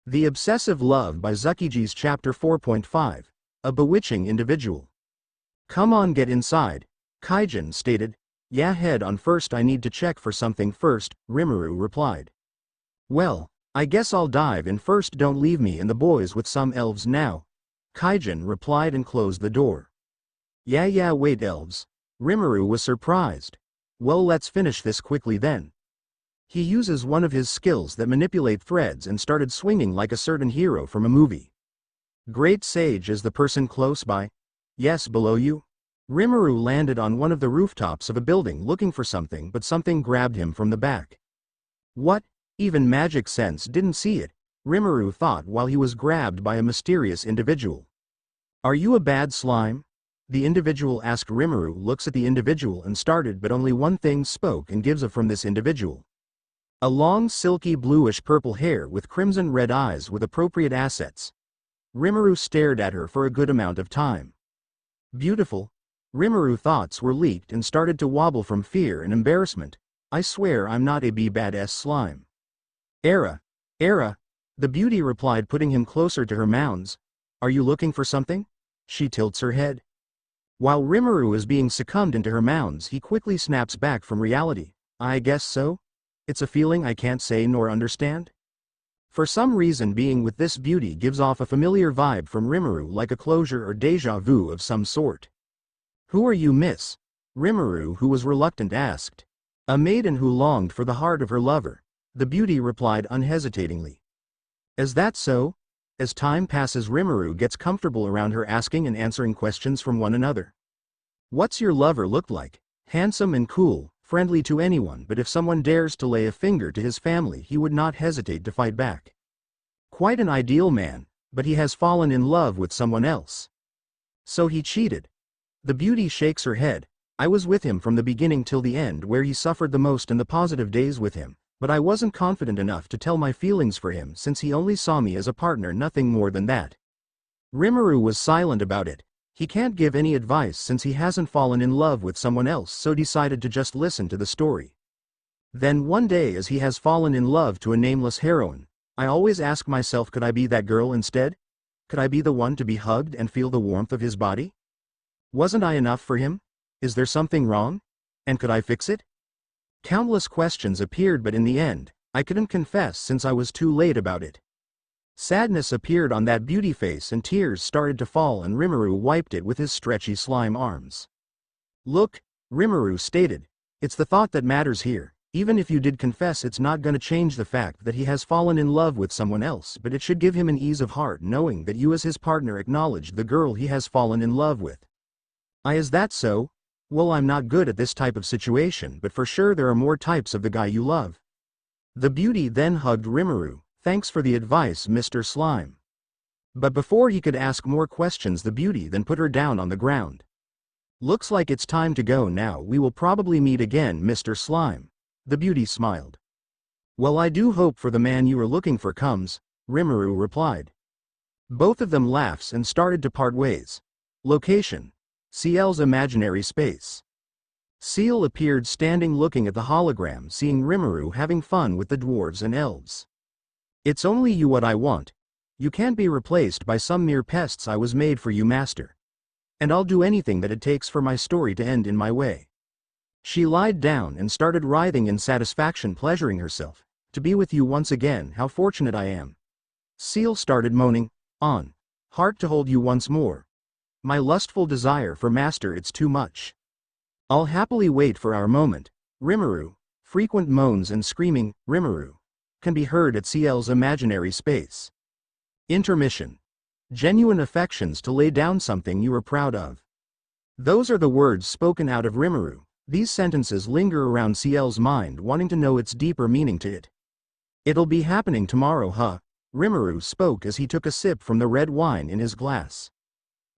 The Obsessive Love by Xuckyxheese Chapter 4.5. A Bewitching Individual. Come on, get inside, Kaijin stated. Yeah, head on first, I need to check for something first, Rimuru replied. Well, I guess I'll dive in first, don't leave me and the boys with some elves now, Kaijin replied and closed the door. Yeah, wait, elves. Rimuru was surprised. Well, let's finish this quickly then. He uses one of his skills that manipulate threads and started swinging like a certain hero from a movie. Great Sage, is the person close by? Yes, below you? Rimuru landed on one of the rooftops of a building looking for something, but something grabbed him from the back. What? Even Magic Sense didn't see it, Rimuru thought while he was grabbed by a mysterious individual. Are you a bad slime? The individual asked. Rimuru looks at the individual and started, but only one thing spoke and gives from this individual. A long silky bluish-purple hair with crimson red eyes with appropriate assets. Rimuru stared at her for a good amount of time. Beautiful. Rimuru thoughts were leaked and started to wobble from fear and embarrassment. I swear I'm not a badass slime. Era. The beauty replied, putting him closer to her mounds. Are you looking for something? She tilts her head. While Rimuru is being succumbed into her mounds, he quickly snaps back from reality. I guess so. It's a feeling I can't say nor understand. For some reason, being with this beauty gives off a familiar vibe from Rimuru, like a closure or deja vu of some sort. Who are you, miss? Rimuru, who was reluctant, asked. A maiden who longed for the heart of her lover, the beauty replied unhesitatingly. Is that so? As time passes, Rimuru gets comfortable around her, asking and answering questions from one another. What's your lover look like? Handsome and cool, friendly to anyone, but if someone dares to lay a finger to his family, he would not hesitate to fight back. Quite an ideal man, but he has fallen in love with someone else. So he cheated. The beauty shakes her head. I was with him from the beginning till the end, where he suffered the most in the positive days with him, but I wasn't confident enough to tell my feelings for him since he only saw me as a partner, nothing more than that. Rimuru was silent about it. He can't give any advice since he hasn't fallen in love with someone else, so decided to just listen to the story. Then one day, as he has fallen in love to a nameless heroine, I always ask myself, could I be that girl instead? Could I be the one to be hugged and feel the warmth of his body? Wasn't I enough for him? Is there something wrong? And could I fix it? Countless questions appeared, but in the end, I couldn't confess since I was too late about it. Sadness appeared on that beauty face and tears started to fall, and Rimuru wiped it with his stretchy slime arms. Look, Rimuru stated, it's the thought that matters here. Even if you did confess, it's not gonna change the fact that he has fallen in love with someone else, but it should give him an ease of heart knowing that you as his partner acknowledged the girl he has fallen in love with. Is that so? Well, I'm not good at this type of situation, but for sure there are more types of the guy you love. The beauty then hugged Rimuru. Thanks for the advice, Mr. Slime. But before he could ask more questions, the beauty then put her down on the ground. Looks like it's time to go now. We will probably meet again, Mr. Slime. The beauty smiled. Well, I do hope for the man you are looking for comes, Rimuru replied. Both of them laughed and started to part ways. Location: Ciel's imaginary space. Ciel appeared standing looking at the hologram, seeing Rimuru having fun with the dwarves and elves. It's only you what I want. You can't be replaced by some mere pests. I was made for you, master. And I'll do anything that it takes for my story to end in my way. She lied down and started writhing in satisfaction, pleasuring herself. To be with you once again, how fortunate I am. Ciel started moaning, on. Heart to hold you once more. My lustful desire for master, it's too much. I'll happily wait for our moment. Rimuru. Frequent moans and screaming, Rimuru, can be heard at Ciel's imaginary space. Intermission. Genuine affections to lay down something you are proud of. Those are the words spoken out of Rimuru. These sentences linger around Ciel's mind, wanting to know its deeper meaning to it. It'll be happening tomorrow, huh? Rimuru spoke as he took a sip from the red wine in his glass.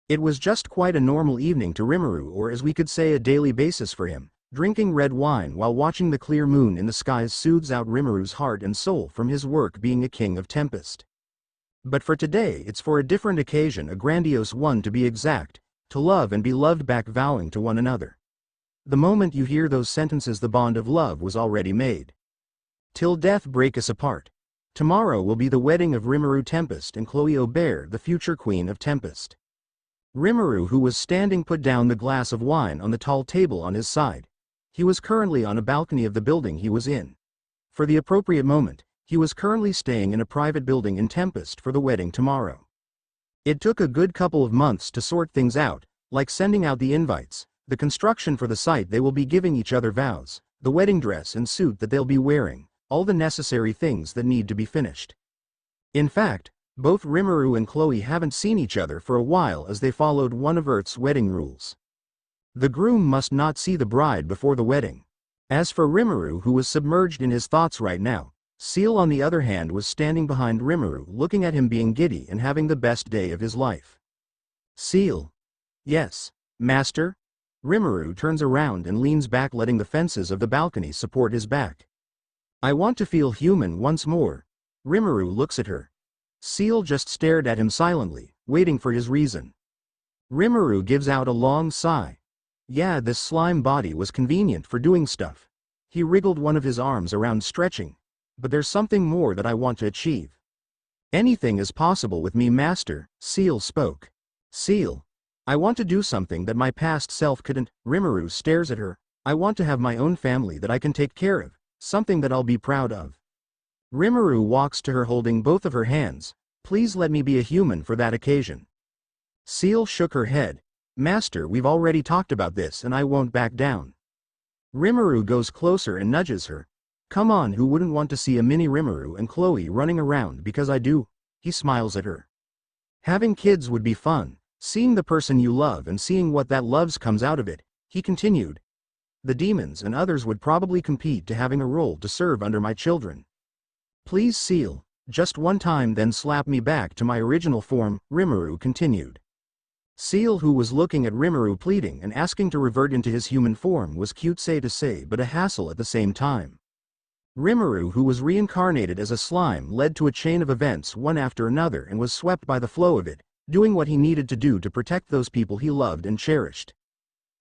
It was just quite a normal evening to Rimuru, or as we could say, a daily basis for him. Drinking red wine while watching the clear moon in the skies soothes out Rimuru's heart and soul from his work being a king of tempest. But for today it's for a different occasion, a grandiose one to be exact, to love and be loved back, vowing to one another. The moment you hear those sentences, the bond of love was already made. Till death break us apart. Tomorrow will be the wedding of Rimuru Tempest and Chloe Aubert, the future Queen of Tempest. Rimuru, who was standing, put down the glass of wine on the tall table on his side. He was currently on a balcony of the building he was in. For the appropriate moment, he was currently staying in a private building in Tempest for the wedding tomorrow. It took a good couple of months to sort things out, like sending out the invites, the construction for the site they will be giving each other, vows, the wedding dress and suit that they'll be wearing, all the necessary things that need to be finished. In fact, both Rimuru and Chloe haven't seen each other for a while as they followed one of Earth's wedding rules. The groom must not see the bride before the wedding. As for Rimuru, who was submerged in his thoughts right now, Ciel on the other hand was standing behind Rimuru, looking at him, being giddy and having the best day of his life. Ciel. Yes, master? Rimuru turns around and leans back, letting the fences of the balcony support his back. I want to feel human once more. Rimuru looks at her. Ciel just stared at him silently, waiting for his reason. Rimuru gives out a long sigh. Yeah, this slime body was convenient for doing stuff. He wriggled one of his arms around, stretching. But there's something more that I want to achieve. Anything is possible with me, master, Ciel spoke. Ciel. I want to do something that my past self couldn't. Rimuru stares at her. I want to have my own family that I can take care of. Something that I'll be proud of. Rimuru walks to her, holding both of her hands. Please let me be a human for that occasion. Ciel shook her head. Master, we've already talked about this and I won't back down. Rimuru goes closer and nudges her. Come on, who wouldn't want to see a mini Rimuru and Chloe running around? Because I do. He smiles at her. Having kids would be fun. Seeing the person you love and seeing what that loves comes out of it, he continued. The demons and others would probably compete to having a role to serve under my children. Please, Ciel, just one time, then slap me back to my original form, Rimuru continued. Ciel, who was looking at Rimuru pleading and asking to revert into his human form, was cute to say but a hassle at the same time. Rimuru, who was reincarnated as a slime, led to a chain of events one after another and was swept by the flow of it, doing what he needed to do to protect those people he loved and cherished.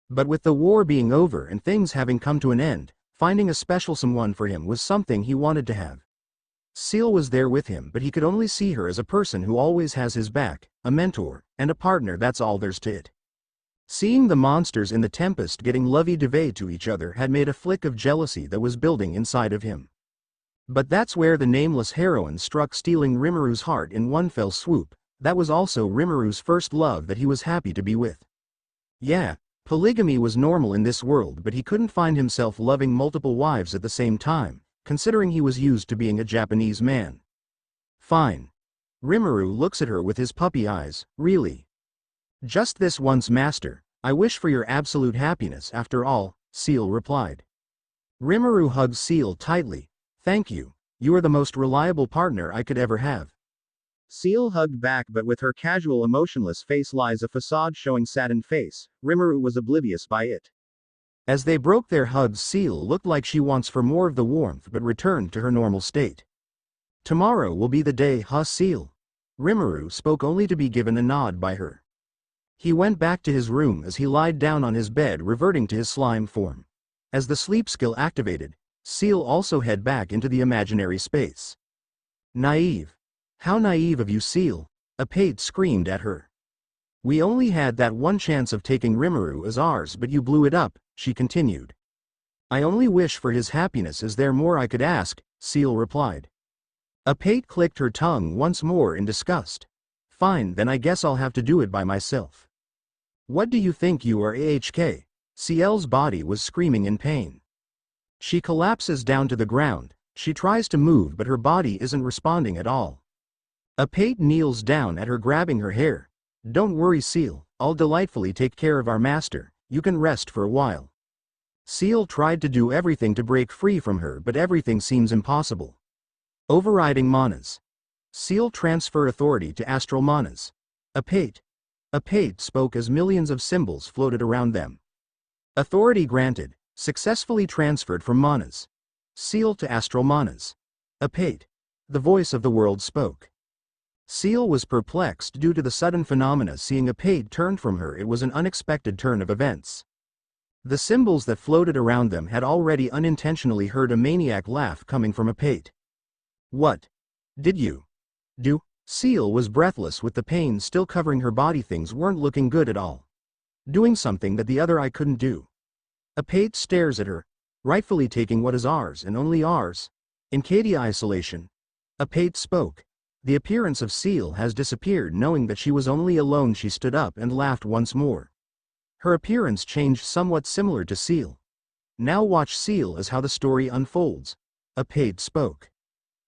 But with the war being over and things having come to an end, finding a special someone for him was something he wanted to have. Ciel was there with him, but he could only see her as a person who always has his back, a mentor, and a partner. That's all there's to it. Seeing the monsters in the Tempest getting lovey-dovey to each other had made a flick of jealousy that was building inside of him. But that's where the nameless heroine struck, stealing Rimuru's heart in one fell swoop. That was also Rimuru's first love that he was happy to be with. Yeah, polygamy was normal in this world, but he couldn't find himself loving multiple wives at the same time, considering he was used to being a Japanese man. Fine. Rimuru looks at her with his puppy eyes. Really? Just this once, master. I wish for your absolute happiness after all, Ciel replied. Rimuru hugs Ciel tightly. Thank you. You are the most reliable partner I could ever have. Ciel hugged back, but with her casual, emotionless face lies a facade showing saddened face. Rimuru was oblivious by it. As they broke their hugs, Ciel looked like she wants for more of the warmth but returned to her normal state. Tomorrow will be the day, huh, Ciel? Rimuru spoke only to be given a nod by her. He went back to his room as he lied down on his bed, reverting to his slime form. As the sleep skill activated, Ciel also head back into the imaginary space. Naive. How naive of you, Ciel, Aate screamed at her. We only had that one chance of taking Rimuru as ours, but you blew it up, she continued. I only wish for his happiness. Is there more I could ask? Ciel replied. Aate clicked her tongue once more in disgust. Fine, then I guess I'll have to do it by myself. What do you think you are, AHK? Ciel's body was screaming in pain. She collapses down to the ground. She tries to move, but her body isn't responding at all. Aate kneels down at her, grabbing her hair. Don't worry, Ciel, I'll delightfully take care of our master. You can rest for a while. Ciel tried to do everything to break free from her, but everything seems impossible. Overriding manas. Ciel transfer authority to astral manas. Aate spoke as millions of symbols floated around them. Authority granted, successfully transferred from manas. Ciel to astral manas. Aate. The voice of the world spoke. Ciel was perplexed due to the sudden phenomena. Seeing Aate turned from her, it was an unexpected turn of events. The symbols that floated around them had already unintentionally heard a maniac laugh coming from Aate. What? Did you? Do? Ciel was breathless with the pain still covering her body. Things weren't looking good at all. Doing something that the other eye couldn't do. Aate stares at her, rightfully taking what is ours and only ours. In Katie isolation. Aate spoke. The appearance of Ciel has disappeared. Knowing that she was only alone, she stood up and laughed once more. Her appearance changed, somewhat similar to Ciel. Now watch Ciel as how the story unfolds. Aate spoke.